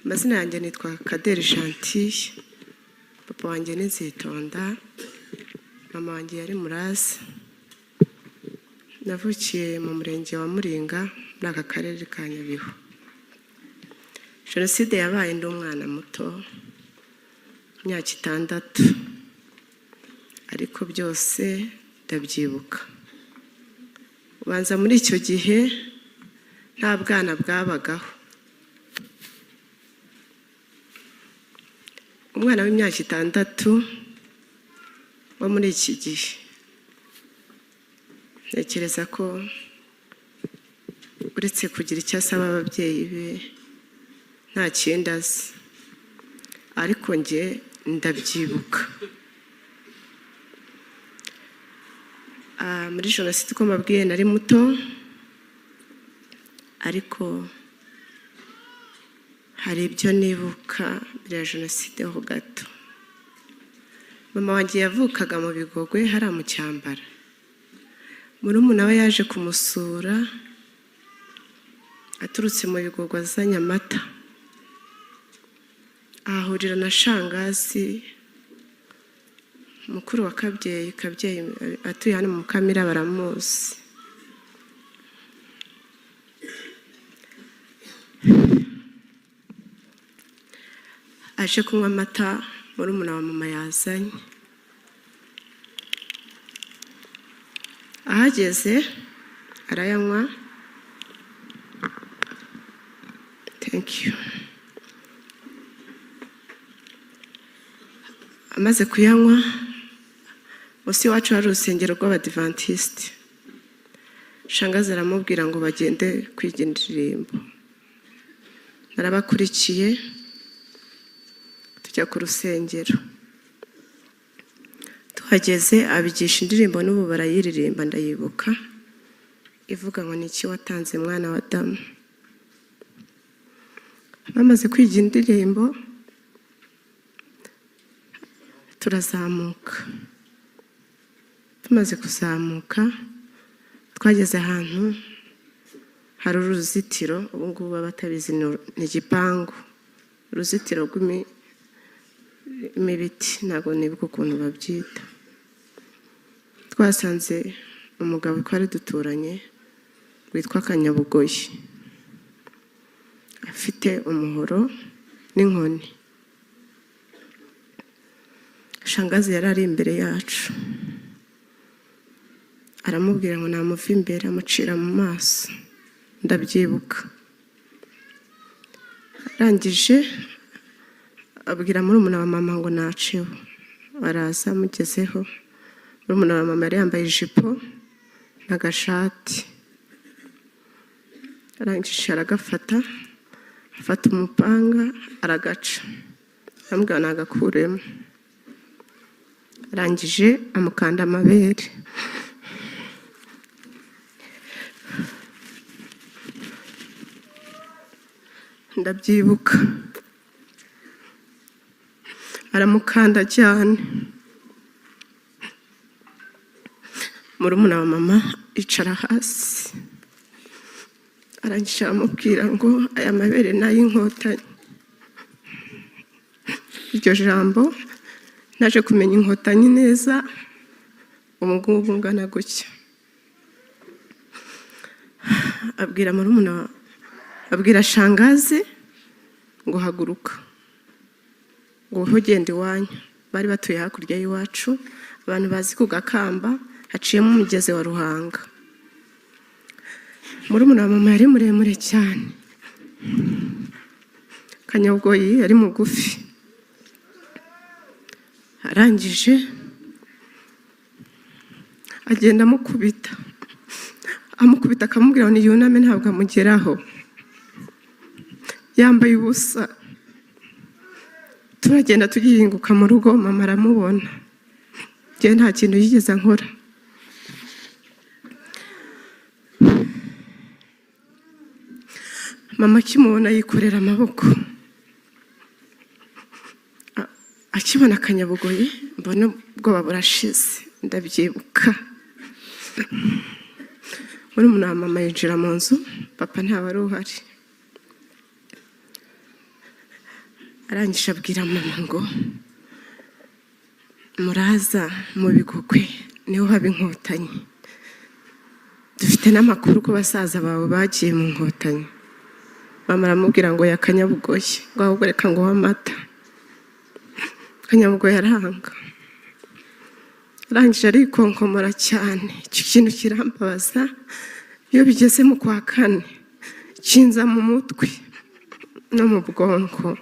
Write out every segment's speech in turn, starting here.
Amazina yanjye nitwa Kaderi Gentille, papa wanjye ni Nzitonda, mama wanjye yari Murazi. Navukiye mu murenge wa Muringa muri aka karere ka Nyabihu. Jenoside yabaye ndi umwana muto, imyaka 6, ariko byose ndabyibuka. Ubanza muri icyo gihe nta bwana bwabagaho. Umwana w'imyaka 6 wo muri iki gihe, ntekereza ko uretse kugira icyo asaba ababyeyi be nta kindi azi, ariko njye ndabyibuka. Muri jenoside uko mbabwiye nari muto, ariko hari ibyo nibuka mbere ya jenoside ho gato. Mama wanjye yavukaga mu Bigogwe hariya mu Cyambara. Murumuna we yaje kumusura aturutse mu Bigogwe azanye amata, ahahurira na shangazi mukuru wa Kabyeyi atuye hano mu Mukamira, baramuzi. Aje kunywa amata murumuna wa mama yazanye. Ahageze arayanywa. Thank you. Amaze kuyanywa, musi wacu hari urusengero rw'Abadivantisite. Shangazi aramubwira ngo bagende kwiga indirimbo. Narabakurikiye tujya ku rusengero. Tuhageze abigisha indirimbo, n'ubu barayiririmba ndayibuka, ivuga ngo ni iki watanze mwana wa Adamu. Bamaze kwiga indirimbo turazamuka. Tumaze kuzamuka twageze ahantu hari uruzitiro, ubu ngubu abatabizi ni igipangu, uruzitiro rw'imibiti, ntabwo nibuka ukuntu babyita. Twasanze umugabo twari duturanye witwa Kanyabugoyi, afite umuhoro n'inkoni. Shangazi yari ari imbere yacu, aramubwira ngo namuva imbere, amucira mu maso. Ndabyibuka. Arangije abwira murumuna wa mama ngo naceho. Araza amugezeho. Murumuna wa mama yari yambaye ijipo n'agashati. Arangije aragafata, afata umupanga aragaca. Aramubwira nagakuremo. Arangije amukanda amabere. Ndabyibuka. Aramukanda cyane. Murumuna wa mama icara hasi. Arangije aramubwira ngo aya mabere ni ay'inkotanyi. Iryo jambo naje kumenya inkotanyi neza ubu ngubu ngana gutya. Abwira shangazi ngo haguruka, ngo ugende iwanyu. Bari batuye hakurya y'iwacu, abantu bazi ku Gakamba haciyemo umugezi wa Ruhanga. Murumuna wa mama yari muremure cyane, Kanyabugoyi yari mugufi. Arangije agenda amukubita akamubwira ngo niyuname ntabwo amugeraho, yambaye ubusa. Turagenda tugihinguka mu rugo, mama aramubona. Njye nta kintu yigeze nkora. Mama akimubona yikorera amaboko. Akibona Kanyabugoyi mbona ubwoba burashize. Ndabyibuka. Murumuna wa mama yinjira mu nzu, papa ntawe ari uhari. arangije abwira mama ngo muraza mu Bigogwe niho haba inkotanyi, dufite n'amakuru ko basaza bawe bagiye mu nkotanyi. Mama aramubwira ngo ya Kanyabugoye, ngo ahubwo reka ngo w'amata. Kanyabugoye arahanga, arangije arikonkomora cyane. Icyo kintu kirambabaza, iyo bigeze mu kwa kane kinza mu mutwe no mu bwonko,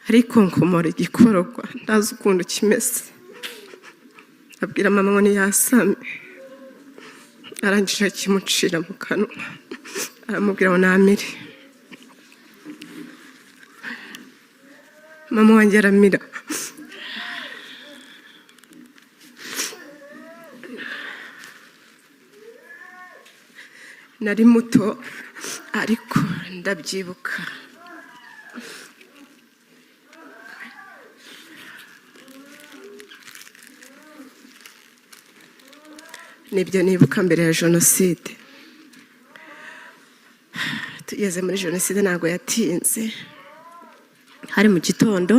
arikonkomora igikororwa ndazi ukuntu kimeze. Abwira mama ngo niyasame, arangije akimucira mu kanwa, aramubwira ngo namire. Mama wanjye aramira. Nari muto ariko ndabyibuka. Nibyo nibuka mbere ya jenoside. Tugeze muri jenoside ntabwo yatinze, hari mu gitondo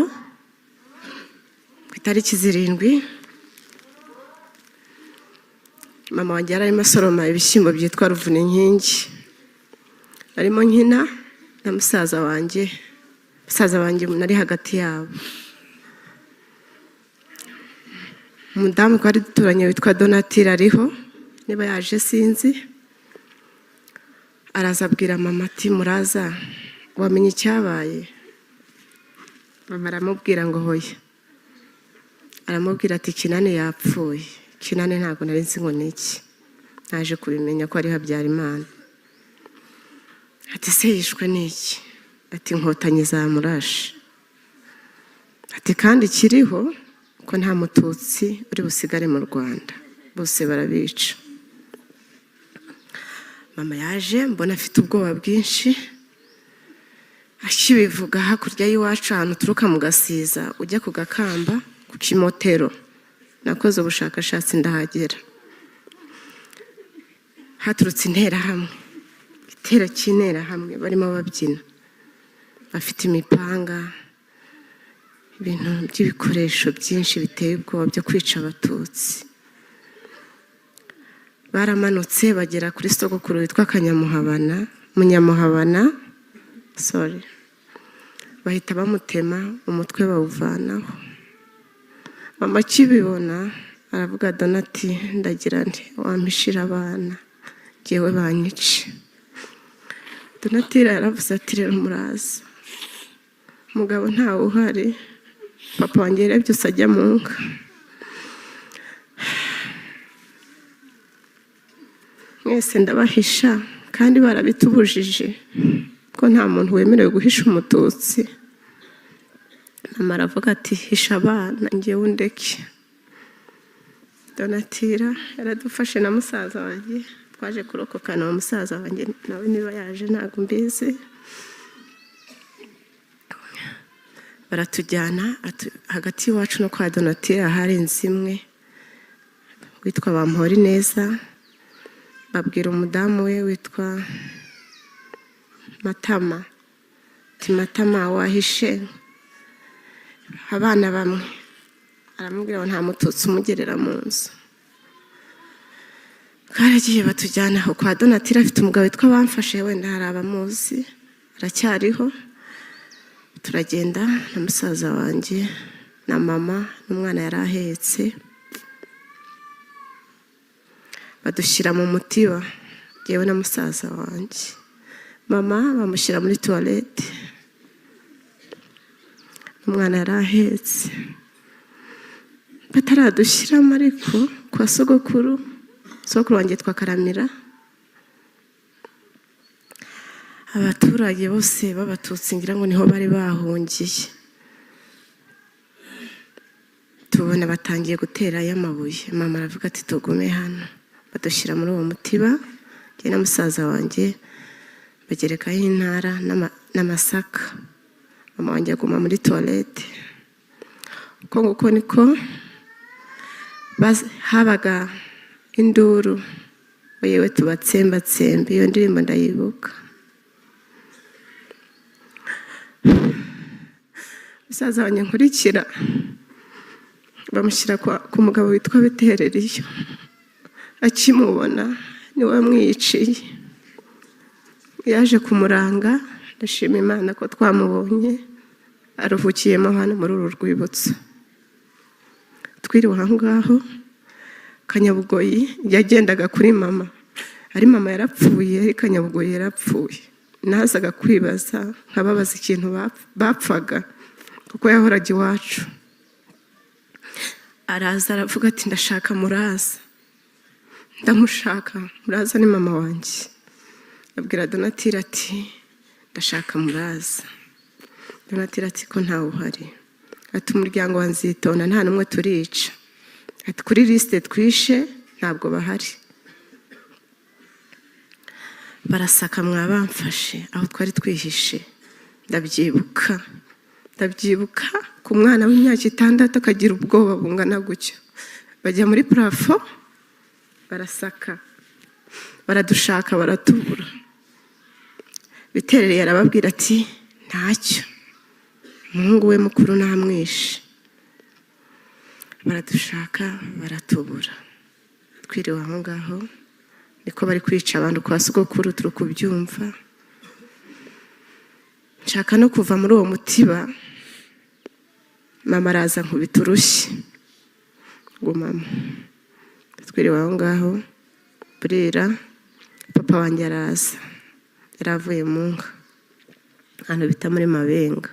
ku itariki 7. Mama wanjye yari arimo asoroma ibishyimbo byitwa ruvuna inkingi, arimo nkina na musaza wanjye nari hagati yabo. Umudamu twari duturanye witwa Donatira ariho, niba yaje sinzi. Araza abwira mama ati muraza wamenye icyabaye? Mama aramubwira ngo hoya. Aramubwira ati Kinani yapfuye. Kinani ntabwo nari nzi ngo niki, naje kubimenya ko ari Habyarimana. Ati se yishwe niki? Ati inkotanyi zamurashe. Ati kandi kiriho ko nta mututsi uri busigare mu Rwanda, bose barabica. Mama yaje mbona afite ubwoba bwinshi, akibivuga hakurya y'iwacu ahantu turuka mu Gasiza ujya ku Gakamba ku Kimotero. Nakoze ubushakashatsi ndahagera. Haturutse interahamwe, igitero cy'interahamwe barimo babyina, bafite imipanga, ibintu by'ibikoresho byinshi biteye ubwoba byo kwica abatutsi. Baramanutse bagera kuri sogokuru witwa Munyamuhabana, bahita bamutema umutwe bawuvanaho. Mama akibibona aravuga Donati ndagira nti wampishira abana ngewe banyice. Donatira yaravuze ati rero muraza, umugabo ntawe uhari, papa wanjye yarebye ajya mu nka. Mwese ndabahisha kandi barabitubujije ko nta muntu wemerewe guhisha umututsi. Mama aravuga ati hisha abana ngewe undeke. Donatira yaradufashe na musaza wanjye, twaje kurokokana uwo musaza wanjye nawe niba yaje ntabwo mbizi. Baratujyana hagati y'iwacu no kwa Donatira hari inzu imwe witwa Bampori neza. Babwira umudamu we witwa Matama ati Matama wahishe abana bamwe. Aramubwira ngo nta mututsi umugerera mu nzu. Twaragiye batujyana aho kwa Donatira, afite umugabo witwa Bamfashe, wenda hari abamuzi, aracyariho. Turagenda na musaza wanjye na mama n'umwana yari ahetse, badushyira mu mutiba yewe na musaza wanjye. Mama bamushyira muri toilette, umwana yari ahetse. Bataradushyiramo ariko kwa sogokuru wanjye twakaramira, abaturage bose b'abatutsi ngira ngo niho bari bahungiye. Tubona batangiye gutera y'amabuye. Mama aravuga ati tugume hano. Badushyira muri uwo mutiba, njye na musaza wanjye bagerekaho intara n'amasaka. Mama wanjye aguma muri toilette. Uko nguko niko habaga induru, yewe tubatsembatsembe. Iyo ndirimbo ndayibuka. musaza wanjye nkurikira bamushyira ku mugabo witwa Betereriyo. Akimubona niwe wamwiciye. Yaje kumuranga, ndashima Imana ko twamubonye aruhukiyemo hano muri uru rwibutso. Twiriwe aho ngaho, Kanyabugoyi yagendaga kuri mama, ari mama yarapfuye, ari Kanyabugoyi yarapfuye. Nazaga kwibaza nkababaza ikintu bapfaga kuko yahoraga iwacu. Araza aravuga ati ndashaka Muraza. Ndamushaka, Muraza ni mama wanjye. Abwira Donatira ati ndashaka Muraza. Donatira ati ko ntawe uhari. Ati umuryango wa Nzitonda nta n'umwe turica. Ati kuri liste twishe ntabwo bahari. Barasaka mwabamfashe aho twari twihishe. Ndabyibuka ku mwana w'imyaka 6 akagira ubwoba bungana gutyo. Bajya muri plafo barasaka, baradushaka baratubura. Biterereye arababwira ati ntacyo, umuhungu we mukuru namwishe. Baradushaka baratubura. Twiriwe aho ngaho niko bari kwica abantu kwa sogokuru, turi kubyumva. Nshaka no kuva muri uwo mutiba, mama araza nkubita urushyi ngo mama. Twiriwe aho ngaho burira, papa wanjye araza, yaravuye mu nka ahantu bita muri Mabenga.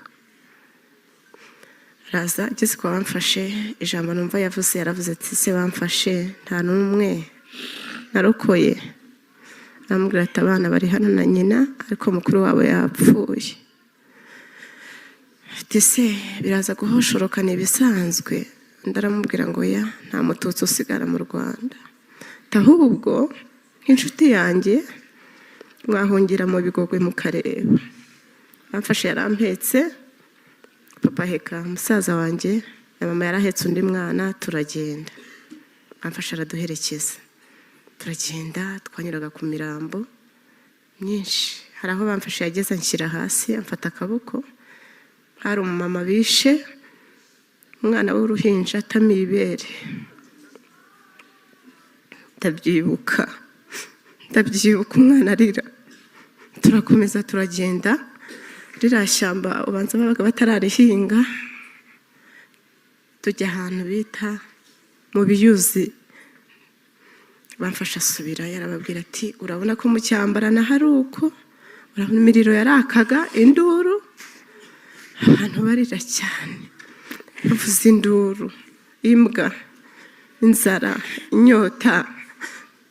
Araza ageze kwa bamfashe, ijambo numva yavuze, yaravuze ati se bamfashe nta n'umwe narokoye. Aramubwira ati abana bari hano na nyina, ariko mukuru wabo yapfuye. Ati se biraza guhoshoroka ibisanzwe? Ndaramubwira ngo ya nta mututsi usigara mu Rwanda. Ahubwo nk'inshuti yanjye mwahungira mu Bigogwe mukareba. Bamfashe yarampetse, papa heka musaza wanjye, na mama yarahetse undi mwana, turagenda. Bamfashe araduherekeza. Turagenda, twanyuraga ku mirambo myinshi. Hari aho bamfashe yageze anshyira hasi, amfata akaboko. Hari umumama bishe, umwana w'uruhinja atamiye ibere. Ndabyibuka umwana arira. Turakomeza turagenda, ririya shyamba ubanza babaga batararihinga. Tujya ahantu bita mu Biyuzi. Bamfasha asubira, yarababwira ati urabona ko mu Cyambarana hari uko, urabona imiriro yarakaga, induru, abantu barira cyane. Bavuza induru, imbwa, inzara, inyota,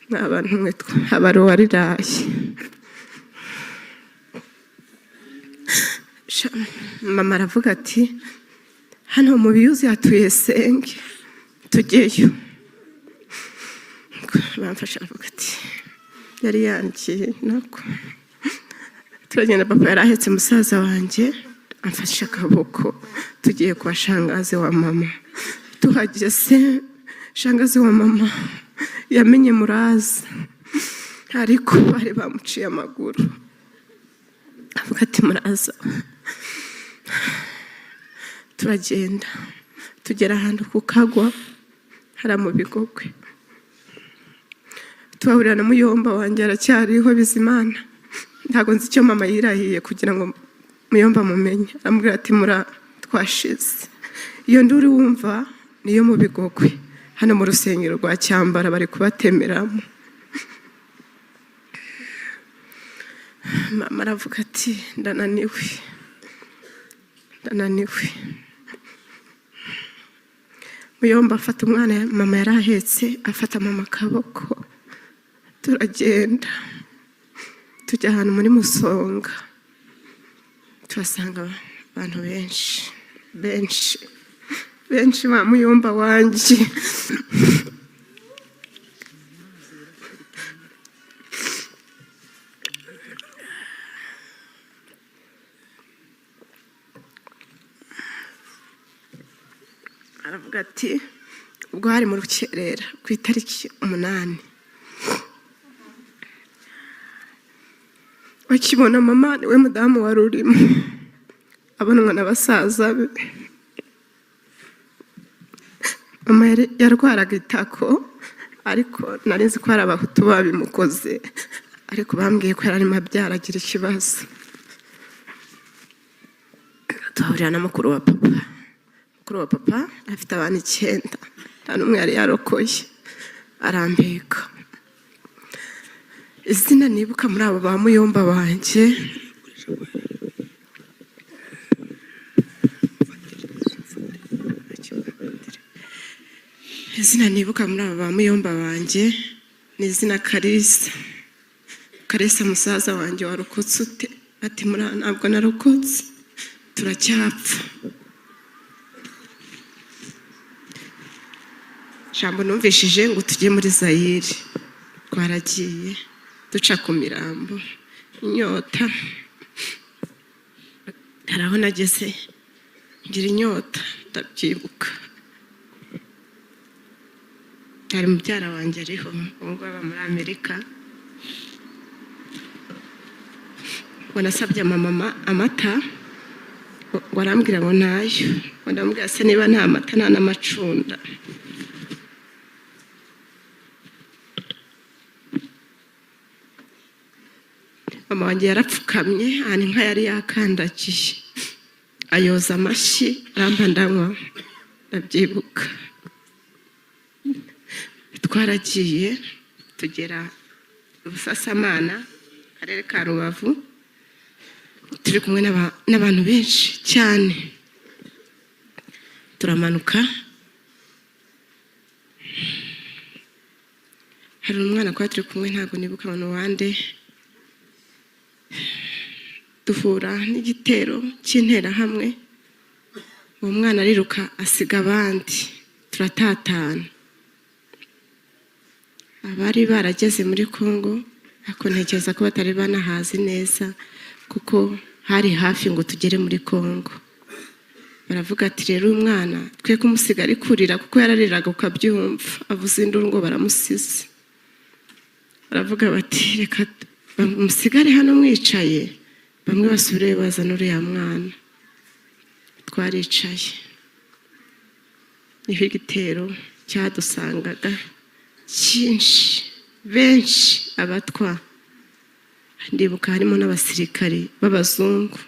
n'abantu mwe habari wariraye. Mama aravuga ati hano mu Biyuzi hatuye senge, tujyeyo. Bamfasha avuga ati yari yangiye nako. Turagenda, papa yarahetse musaza wanjye, amfashe akaboko, tugiye kwa shangazi wa mama. Tuhageze, shangazi wa mama yamenye Muraza, ariko bari bamuciye amaguru. Avuga ati Muraza. Turagenda, tugera ahantu ku Kagwa, hari mu Bigogwe. Tuhahurira na muyomba wanjye aracyariho Bizimana. Ntago nzi icyo mama yirahiye kugira ngo muyomba mumenye. Aramubwira ati twashize. Iyo nduru wumva niyo mu Bigogwe, hano mu rusengero rwa Cyambara bari kubatemeramo. Mama aravuga ati ndananiwe. Muyomba afata umwana mama yarahetse, afata mama akaboko. Turagenda, tujya ahantu muri Musonga. Turasanga abantu benshi ba muyomba wanjye. Aravuga ati ubwo hari mu rukerera ku itariki 8. Wakibona mama niwe mudamu wari urimo. abonwa n'abasaza be. Mama yarwaraga itako, ariko nari nzi ko hari abahutu babimukoze, ariko bambwiye ko yari arimo abyara agira ikibazo. Tuhurira na mukuru wa papa. Mukuru wa papa afite abana 9, nta n'umwe yari yarokoye, arambika. Izina nibuka muri abo ba muyomba wanjye, izina nibuka muri abo ba muyomba wanjye ni izina Kalisa. Kalisa musaza wanjye warokotse ute? Ati murana ntabwo narokotse, turacyapfa. Jambo numvishije ngo tujye muri Zaire, twaragiye duca ku mirambo, inyota. Hari aho nageze ngira inyota, ndabyibuka. Hari mubyara wanjye ariho, ubwo aba muri Amerika. Ngo nasabye mama amata, ngo arambwira ngo ntayo. Ngo ndamubwira se niba nta mata nta n'amacunda. Mama wanjye yarapfukamye, ahantu inka yari yakandagiye, ayoza amashyi, aramba ndanywa, ndabyibuka. Twaragiye tugera Busasamana, akarere ka Rubavu, turi kumwe n'abantu benshi cyane. Turamanuka, hari umwana kwa turi kumwe, ntabwo nibuka abantu wande. Duhura n'igitero cy'interahamwe, uwo mwana ariruka asiga abandi, turatatana. Abari barageze muri Kongo, ariko ntekereza ko batari banahazi neza, kuko hari hafi ngo tugere muri Kongo. Baravuga ati rero umwana twe kumusiga ari kurira, kuko yarariraga ukabyumva, avuze induru ngo baramusize. Baravuga bati reka musigare hano mwicaye, bamwe basubire bazana uriya mwana. Twaricaye, niho igitero cyadusangaga cyinshi, benshi abatwa. Ndibuka harimo n'abasirikari b'abazungu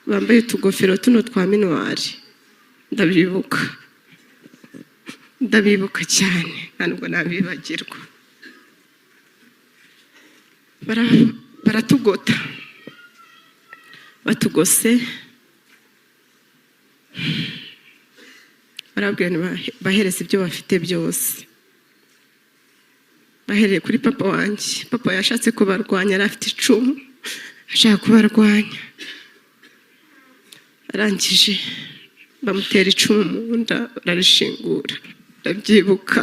bambaye utugofero tuno twa minuwari. Ndabibuka cyane, ntabwo nabibagirwa. Baratugota, batugose barabwira bahereza ibyo bafite byose. Bahereye kuri papa wanjye. Papa yashatse kubarwanya, yari afite icumu, ashaka kubarwanya. Arangije bamutera icumu mu nda, bararishingura. Ndabyibuka.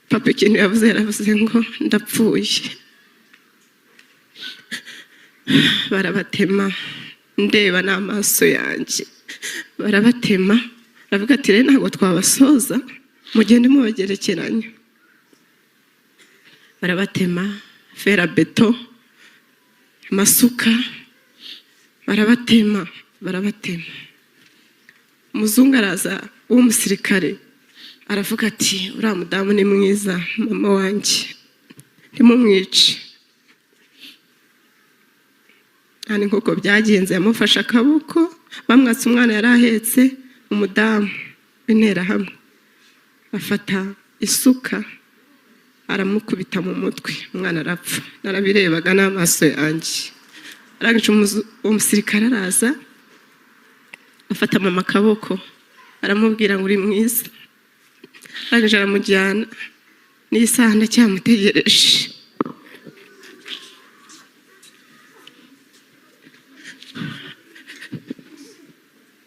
Papa ikintu yavuze, yaravuze ngo ndapfuye. Barabatema, ndeba n'amaso yanjye, barabatema. Aravuga ati rero ntabwo twabasoza, mugende mubagerekeranya. Barabatema, ferabeto, amasuka, barabatema. Umuzungu araza w'umusirikare, aravuga ati uriya mudamu ni mwiza, mama wanjye, ntimumwice. Kandi nk'uko byagenze, yamufashe akaboko, bamwatse umwana yari ahetse, umudamu w'interahamwe afata isuka aramukubita mu mutwe, umwana arapfa. Narabirebaga n'amaso yanjye. Arangije umusirikare araza, afata mama akaboko, aramubwira ngo uri mwiza. Arangije aramujyana, n'isaha ndacyamutegereje.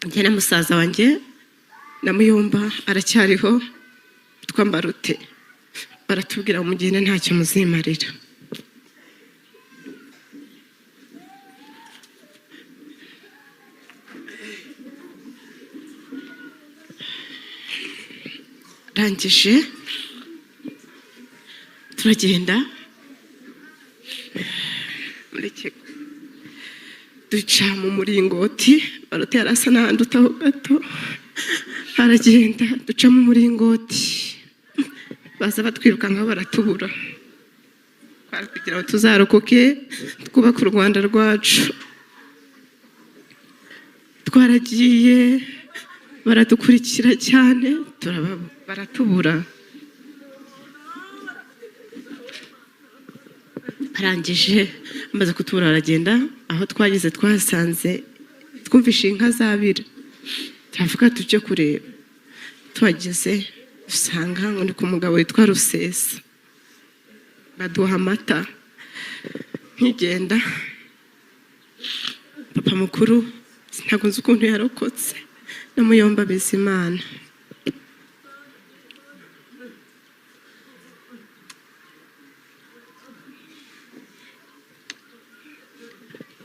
Njye na musaza wanjye na muyomba aracyariho, twambarute. Baratubwira ngo mugende ntacyo muzimarira. Rangije turagenda duca mu muringoti, barota yarasa n'ahandi utaho gato, aragenda duca mu muringoti, baza batwirukankaho baratubura, kugira ngo tuzarokoke twubake u Rwanda rwacu. Twaragiye baradukurikira cyane baratubura, arangije amaze kutubura aragenda. Aho twageze twasanze twumvishe inka zabira, turavuga tujye kureba. Tuhageze usanga ngo ni ku mugabo witwa Rusesa, baduha amata. Nkigenda papa mukuru ntabwo nzi ukuntu yarokotse, na Muyomba Bizimana.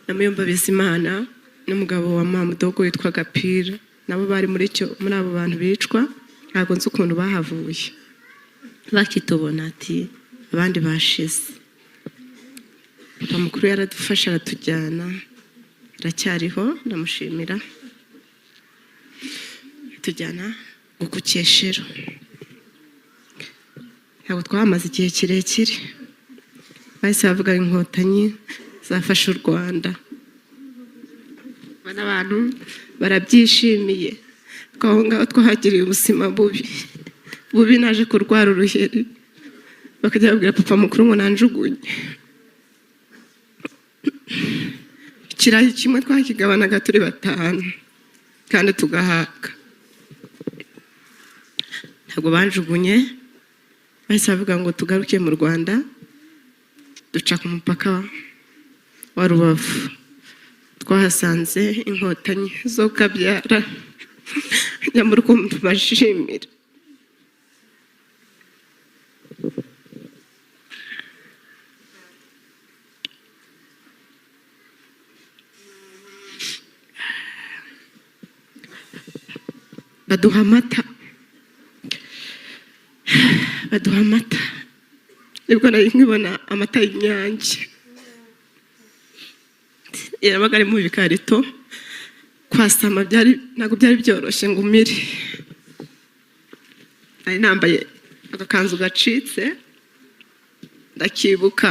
Na Muyomba Bizimana n'umugabo wa Mamudogo witwa Gapira, nabo bari muri abo bantu bicwa. Ntabwo nzi ukuntu bahavuye, bakitubona ati abandi bashize. Papa mukuru yaradufasha aratujyana, aracyariho ndamushimira. Tujyana ku Cyeshero, ntabwo twahamaze igihe kirekire. Bahise bavuga inkotanyi zafashe u Rwanda, abantu barabyishimiye. Aho ngaho twahagiriye ubuzima bubi, naje kurwara uruheri, bakajya babwira papa mukuru ngo nanjugunye. Ikirayi kimwe twakigabanaga turi 5 kandi tugahaga. Ntabwo banjugunye, bahise bavuga ngo tugaruke mu Rwanda. Duca ku mupaka wa Rubavu, twahasanze inkotanyi zo Kabyara. Nyamurukundo bashimira. Baduha amata, nibwo nari nkibona amata y'Inyange. Yabaga ari mu bikarito, kwasama ntabwo byari byoroshye ngo umire. Nari nambaye agakanzu gacitse, ndakibuka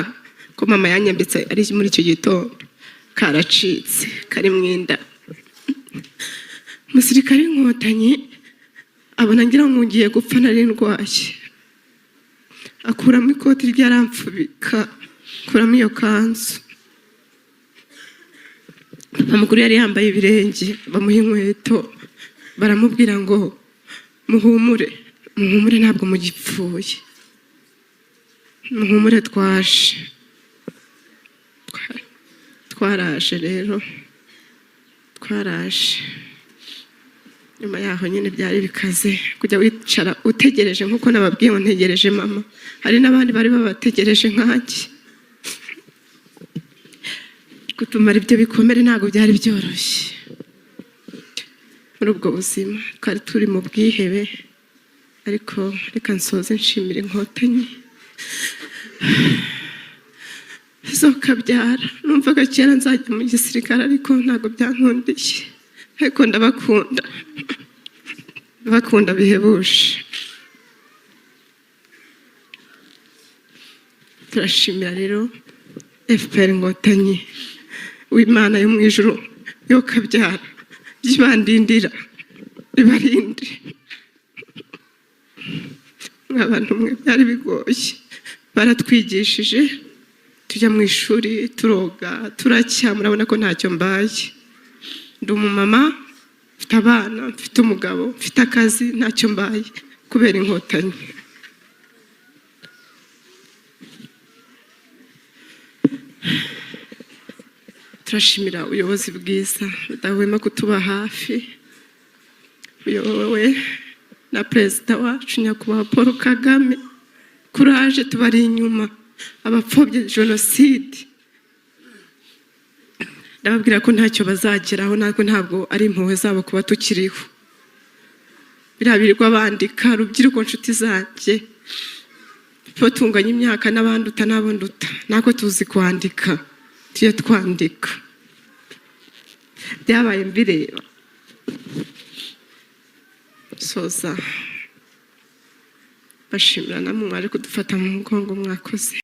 ko mama yanyambitse ari muri icyo gitondo, karacitse kari mu inda. Umusirikare w'inkotanyi abona ngira ngo ngiye gupfa, nari ndwaye, akuramo ikoti ryaramfubika, akuramo iyo kanzu. Papa mukuru yari yambaye ibirenge, bamuha inkweto, baramubwira ngo muhumure ntabwo mugipfuye, muhumure twaraje rero, twaraje. Nyuma yaho nyine byari bikaze kujya wicara utegereje, nkuko nababwiye ngo ntegereje mama. Hari n'abandi bari babategereje nkanjye. Gutumara ibyo bikomere ntabwo byari byoroshye. Muri ubwo buzima twari turi mu bwihebe, ariko reka nsoze nshimira inkotanyi zo Kabyara. Numvaga kera nzajya mu gisirikare, ariko ntabwo byankundiye, ariko ndabakunda bihebuje. Turashimira rero FPR Inkotanyi, w'Imana yo mu ijuru yo Kabyara, ibandindira ibarinde. Nk'abantu mwe byari bigoye, baratwigishije, tujya mu ishuri turoga turacya, murabona ko ntacyo mbaye. Ndi umumama, mfite abana, mfite umugabo, mfite akazi, ntacyo mbaye kubera inkotanyi. Turashimira ubuyobozi bwiza budahwema kutuba hafi, uyobowe na perezida wacu nyakubahwa Paul Kagame. Kuraje tubari inyuma, abapfobye jenoside ndababwira ko ntacyo bazageraho, ntabwo ari impuhwe zabo kuba tukiriho. Birabirirwa bandika, rubyiruko nshuti zanjye, batunganya imyaka n'abanduta n'abonduta, nako tuzi kwandika, tujye twandika. byabaye mbireba. Soza bashimira namwe mwari kudufata mu mugongo, mwakoze.